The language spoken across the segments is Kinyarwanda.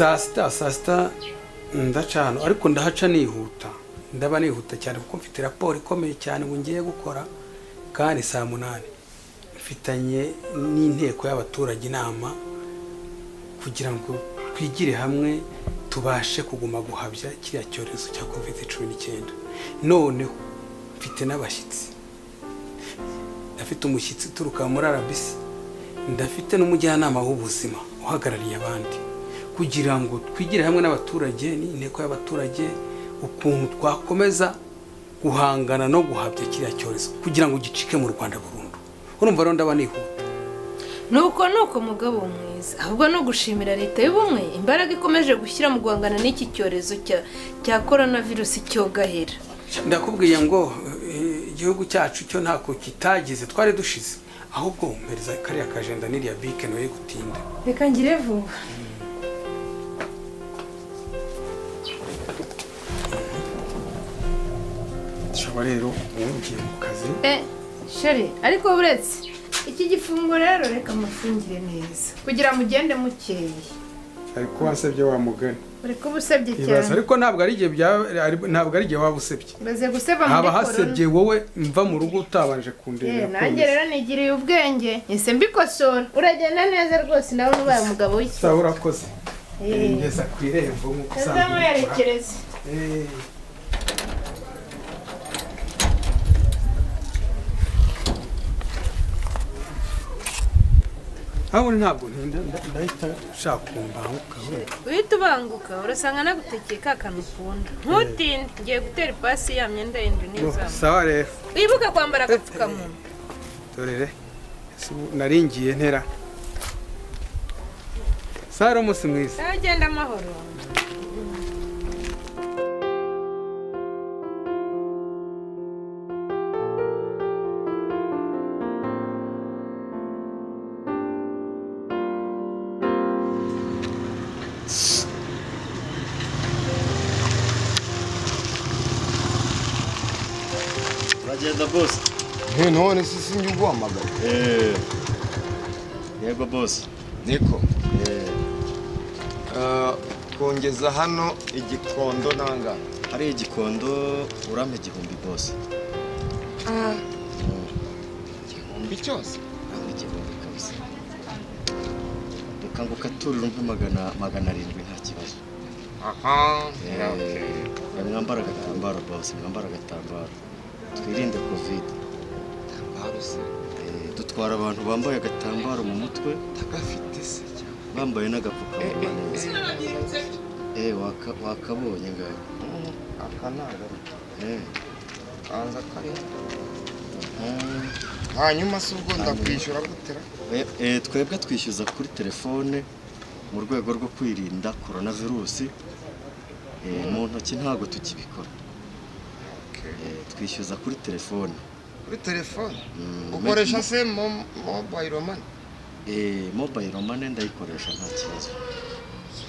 saa sita ndaca hano ariko ndahaca nihuta, ndaba nihuta cyane kuko mfite raporo ikomeye cyane ngo ngiye gukora, kandi saa 8 mfitanye n'inteko y'abaturage inama kugira ngo twigire hamwe tubashe kuguma guhabya kiriya cyorezo cya COVID-19. Noneho mfite n'abashyitsi, ndafite umushyitsi turuka muri RBC, ndafite n'umujyanama w'ubuzima uhagarariye abandi, kugira ngo twigire hamwe n'abaturage n'inteko y'abaturage ukuntu twakomeza guhangana no guhabya kiriya cyorezo kugira ngo gicike mu Rwanda burundu. Urumva rero ndaba nihuta. nuko mugabo mwiza, ahubwo no gushimira leta y'ubumwe imbaraga ikomeje gushyira mu guhangana n'iki cyorezo cya coronavirus cyogahera. Ndakubwiye ngo igihugu cyacu cyo ntako kitagize, twari dushize, ahubwo mpereza kariya kajenda n'iriya bike no gutinda. Reka ngire vuba. Shaba rero ngiye mu kazi. Sheri, ariko buretse iki gifungo rero reka mufungire neza kugira mugende mukeye. Ariko wasebye wa mugani. Ariko busebye cyane. Ibaza ariko ntabwo ari igihe waba usebye. Baze guseba muri korona. Haba hasebye wowe mva mu rugo utabanje kundeba. Nanjye rero nigiriye ubwenge. Ese mbikosora. Uragenda neza rwose nawe nubaye umugabo w'iki. Sawa urakoze. Ngeza kwiremvo nkuko usanzwe. Ndamuyerekereza. Aho ntabwo ndahita shaka kumbanguka. Uhita ubanguka urasanga nagutekeye ka kantu ukunda. Ntutinde ngiye gutera ipasi ya myenda y'indi n'izamu. Sawa rero. Wibuka kwambara agapfukamunwa. Dorere naringiye ntera. Sara umunsi mwiza. Agenda amahoro. Uragenda boss? None sisi njugwamagara. Yego boss. Niko. Kongeza hano igikondo nanga. Ari igikondo urampe 1000 boss. Igihumbi cyose. Urampe 1000 kabisa. Ukanguka turira umpe 700 nta kibazo. Aha. Mwambara agatambaro boss, mwambara agatambaro. Twirinde covid. Dutwara abantu bambaye agatambaro mu mutwe tagafite se bambaye n'agapfukamunwa neza. Wakabonye ngaho. Akanaga. Anza kare. Hanyuma se ubwo ndakwishyura gutera? Twebwe twishyuza kuri telefone mu rwego rwo kwirinda coronavirus. Mu ntoki ntago tukibikora. Twishyuza kuri telefone. Kuri telefone? Ukoresha se mobile money? Mobile money ndayikoresha nta kibazo.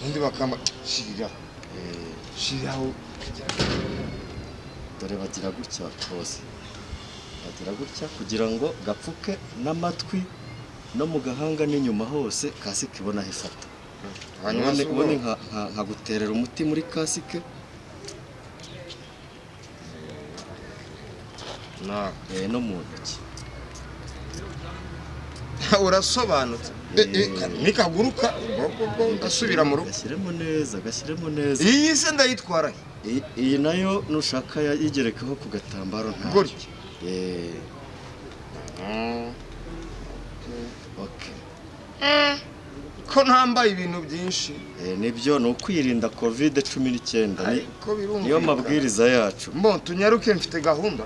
Undi bakamba shiraho. Dore bagira gutya bose. Bagira gutya kugira ngo gapfuke n'amatwi no mu gahanga n'inyuma hose kasike ibona hifata. Hanyuma ubone nka guterera umuti muri kasike. No mu ntoki. Urasobanutse. Nikaguruka gasubira mu rugo. Gashyiremo neza. Iyi se ndayitwara. Iyi nayo nushaka yigerekaho ku gatambaro nta. Gutya. Okay. Ko ntambaye ibintu byinshi. Nibyo no kwirinda COVID-19. Niyo mabwiriza yacu. Mbo tunyaruke mfite gahunda.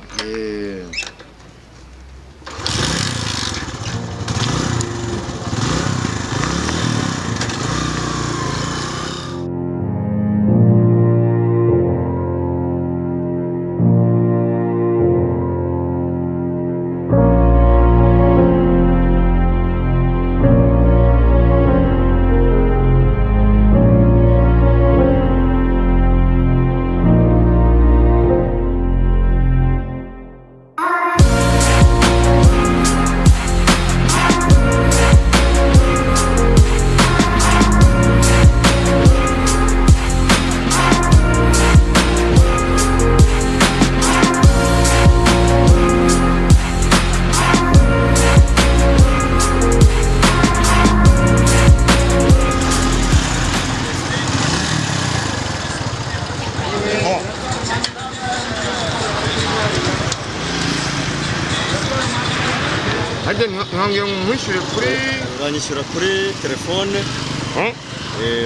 ajya ntangira mwishyure kuri uranyishyura kuri telefone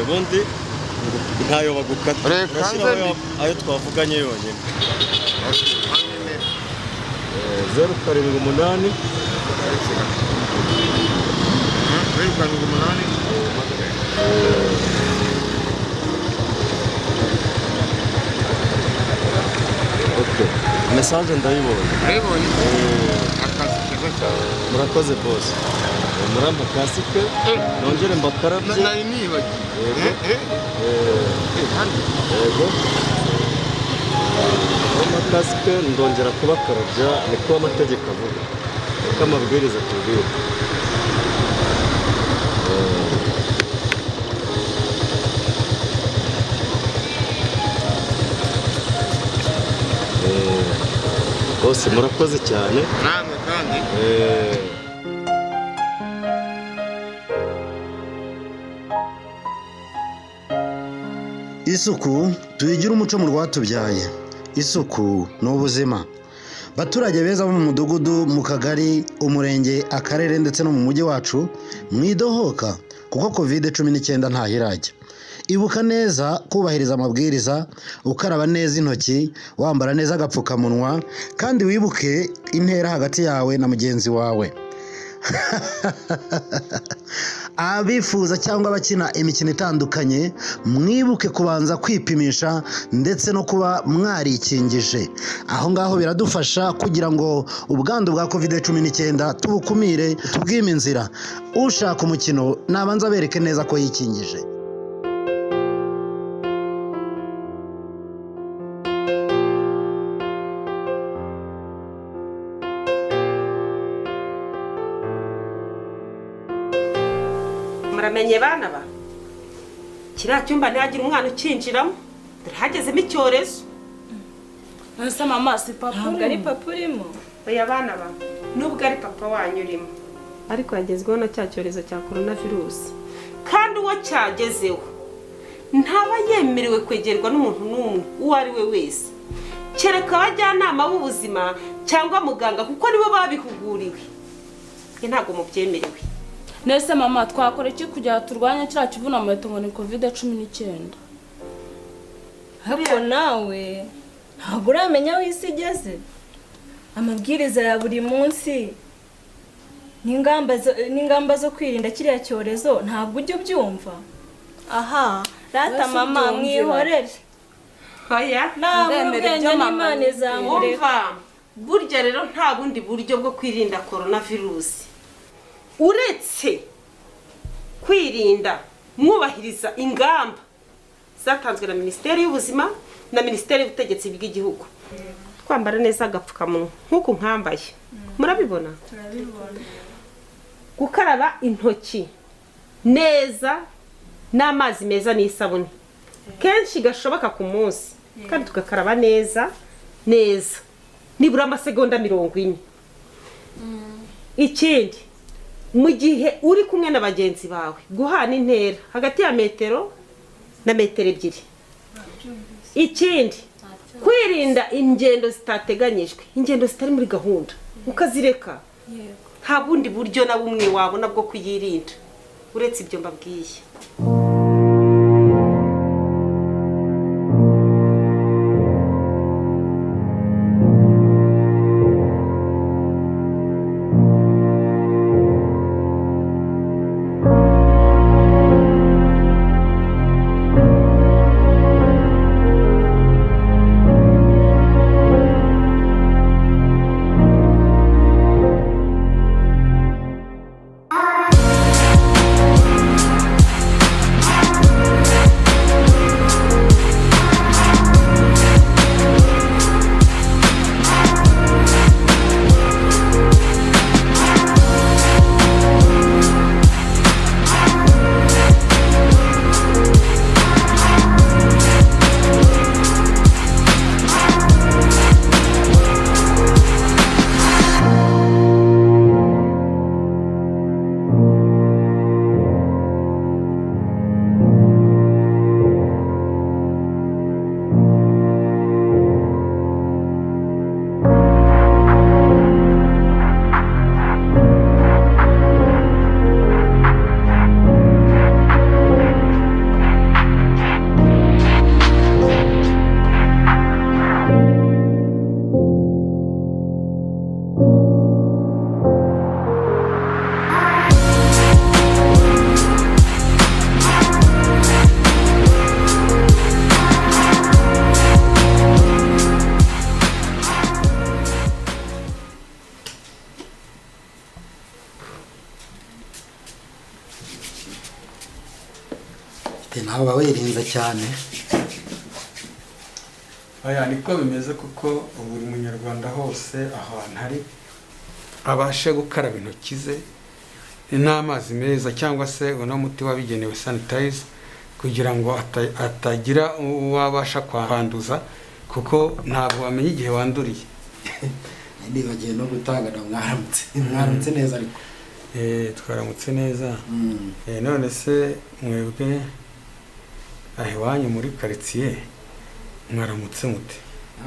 ubundi ntayo bagukata urashyiraho ayo twavuganye yonyine 078 mesaje ndayibonye akazi keza cyane murakoze bose muramba kasike nongere mbakarabye nari nibagiwe yego kasike ndongera kubakarabya niko amategeko avuga niko amabwiriza atubwira bose murakoze cyane namwe kandi isuku tuyigire umuco mu rwatubyaye. Isuku ni ubuzima. Baturage beza bo mu mudugudu, mu kagari, umurenge, akarere ndetse no mu mujyi wacu, mwidohoka kuko COVID-19 ntahirajya. Ibuka neza kubahiriza amabwiriza, ukaraba neza intoki, wambara neza agapfukamunwa, kandi wibuke intera hagati yawe na mugenzi wawe. Abifuza cyangwa abakina imikino itandukanye, mwibuke kubanza kwipimisha ndetse no kuba mwarikingije. Aho ngaho biradufasha kugira ngo ubwandu bwa COVID-19 tubukumire, tubwime inzira. Ushaka umukino nabanza abereke neza ko yikingije. muramenye bana ba kiriya cyumba ntihagire umwana ukinjiramo dore hagezemo icyorezo. ese mama si papa ntabwo ari papa urimo. oya bana ba nubwo ari papa wanyu urimo ariko yagezweho na cya cyorezo cya coronavirus, kandi uwo cyagezeho ntaba yemerewe kwegerwa n'umuntu n'umwe uwo ari we wese, kereka abajyanama b'ubuzima cyangwa muganga kuko nibo babihuguriwe. ntabwo mubyemerewe. nese mama twakora iki kugira turwanye kiriya kivuna muheto ngo ni COVID-19? ariko nawe ntabwo uramenya aho isi igeze. Amabwiriza ya buri munsi n'ingamba zo kwirinda kiriya cyorezo ntabwo ujya ubyumva. Aha rata mama mwihorere. oya nawe ubwenge n'Imana izamureka. burya rero nta bundi buryo bwo kwirinda coronavirus uretse kwirinda mwubahiriza ingamba zatanzwe na Minisiteri y'Ubuzima na Minisiteri y'Ubutegetsi bw'igihugu. Twambara neza agapfukamunwa nk'uko nkambaye, murabibona? turabibona. Gukaraba intoki neza n'amazi meza n'isabune kenshi gashoboka ku munsi, kandi tugakaraba neza nibura amasegonda 40. Ikindi, mu gihe uri kumwe na bagenzi bawe guhana intera hagati ya metero na metero 2. Ikindi, kwirinda ingendo zitateganyijwe, ingendo zitari muri gahunda ukazireka. nta bundi buryo na bumwe wabona bwo kuyirinda uretse ibyo mbabwiye. nawe uba wirinze cyane. aya niko bimeze kuko buri munyarwanda hose ahantu hari abashe gukaraba intoki ze n'amazi meza cyangwa se uno muti wabigenewe sanitize kugira ngo atagira uwabasha kwanduza kuko ntabwo wamenya igihe wanduriye. Ndibagiye no gutanga na mwaramutse neza ariko. Twaramutse neza. None se mwebwe iwanyu muri quartier mwaramutse mute?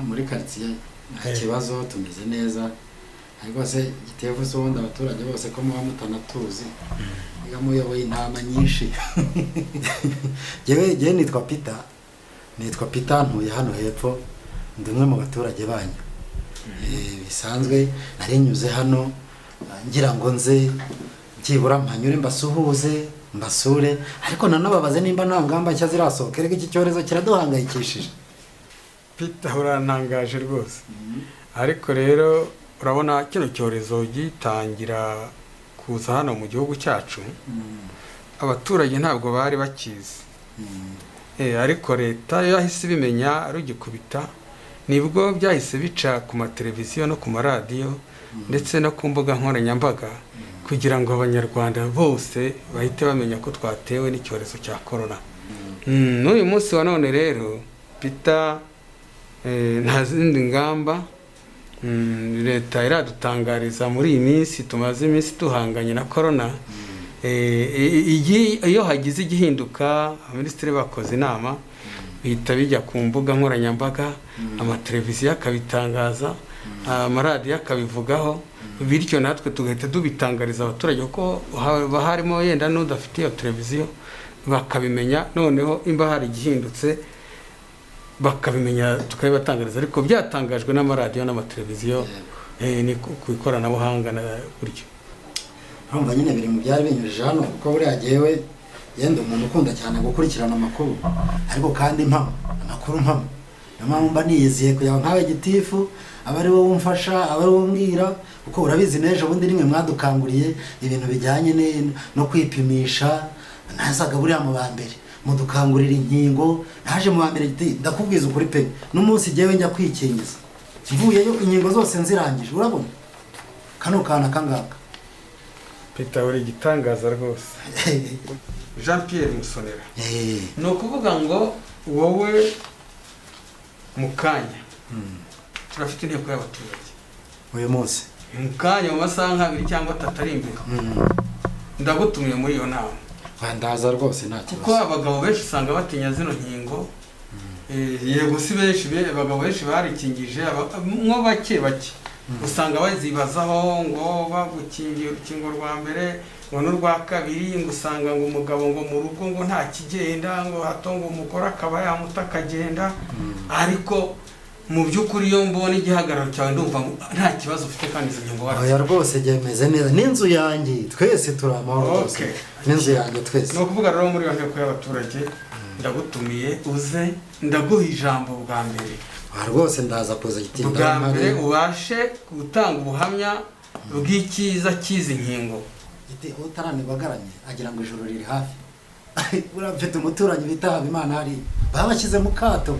Muri quartier nta kibazo tumeze neza. Ariko se gitevu so wonda abaturage bose ko muba mutanatuzi. Niga muyoboye intama nyinshi. Jewe nitwa Peter. Ntuye hano hepfo ndumwe mu baturage banyu. Bisanzwe narinyuze hano ngira ngo nze byibura mpanyure mbasuhuze mbasure ariko nanababaze nimba nta ngamba nshya zirasohoka rege iki cyorezo kiraduhangayikishije. Peter urantangaje rwose. Ariko rero urabona kino cyorezo gitangira kuza hano mu gihugu cyacu abaturage ntabwo bari bakizi. Ariko leta yahise bimenya rugikubita nibwo byahise bica ku mateleviziyo no ku maradiyo ndetse no ku mbuga nkoranyambaga kugira ngo abanyarwanda bose bahite bamenya ko twatewe n'icyorezo cya corona. N'uyu munsi wa none rero Peter nta zindi ngamba leta iradutangariza muri iyi minsi tumaze iminsi tuhanganye na corona. Iyo hagize igihinduka abaminisitiri bakoze inama bihita bijya ku mbuga nkoranyambaga amateleviziyo akabitangaza amaradiyo akabivugaho bityo natwe tugahita dubitangariza abaturage kuko harimo yenda n'udafite iyo televiziyo bakabimenya noneho imba hari igihindutse bakabimenya tukabibatangariza ariko byatangajwe n'amaradiyo n'amateleviziyo ni ku ikoranabuhanga na buryo. Urumva nyine biri mu byari binyujije hano kuko buriya jewe yenda umuntu ukunda cyane gukurikirana amakuru ariko kandi amakuru mpamo mba niyiziye kugira nkawe gitifu aba ari wowe umfasha aba ari wowe umbwira kuko urabizi n'ejo bundi nimwe mwadukanguriye ibintu bijyanye no kwipimisha nazaga buriya mu ba mbere mudukangurira inkingo naje mu ba mbere ndakubwiza ukuri pe n'umunsi jewe njya kwikingiza mvuyeyo inkingo zose nzirangije urabona kano kana kangaka. Peter uri gitangaza rwose. Jean Pierre Musonera. No kuvuga ngo wowe mukanya turafite inteko y'abaturage uyu munsi mukanya mu masaha nk'abiri cyangwa 3 ari imbere ndagutumiye muri iyo nama. Bandaza rwose nta kibazo kuko abagabo benshi usanga batinya zino nkingo. Yego si benshi abagabo benshi barikingije mwo bake usanga bazibazaho ngo bagukingiye urukingo rwa mbere ngo n'urwa kabiri ngo usanga ngo umugabo ngo mu rugo ngo nta kigenda ngo hato ngo umugore akaba yamuta akagenda ariko mu by'ukuri iyo mbona igihagararo cyawe ndumva nta kibazo ufite kandi izo nkingo oya rwose gemeze neza n'inzu yanjye twese turi amahoro rwose n'inzu yanjye twese. No kuvuga rero muri iyo nteko y'abaturage ndagutumiye uze ndaguha ijambo bwa mbere rwose ndaza kuza gitinda bwa mbere ubashe gutanga ubuhamya bw'icyiza cy'izi nkingo. Utaranibwagaranye agira ngo ijoro riri hafi urafite umuturanyi bita Habimana hari babashyize mu kato.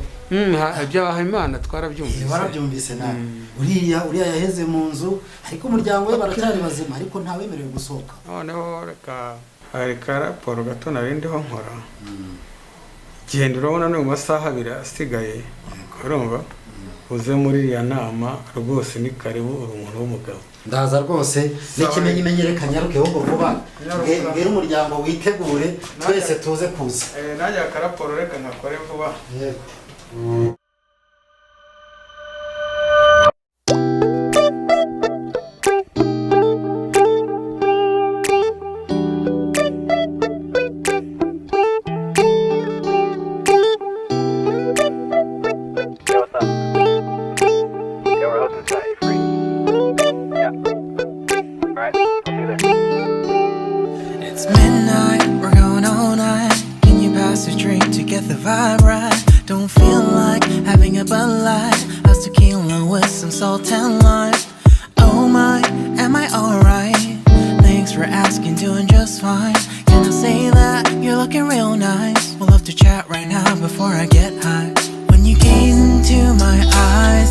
Habimana twarabyumvise barabyumvise nawe uriya yaheze mu nzu ariko umuryango we baracyari bazima ariko ntawemerewe gusohoka. Noneho reka raporo gato narindiho nkora genda urabona no mu masaha 2 asigaye urumva uze muri iriya nama rwose ni karibu uri umuntu w'umugabo. Ndaza rwose n'ikimenyimenyi reka nyaruke ahubwo vuba mbwira umuryango witegure twese tuze kuza. Nanjye akaraporo reka nkakore vuba. It's midnight, we're going all night. Can you pass a drink to get the vibe right? Don't feel like having a Bud Light. How's tequila with some salt and lime? Oh my, am I alright? Thanks for asking, doing just fine. Can I say that you're looking real nice? Well, to chat right now before I get high. When you gaze into my eyes,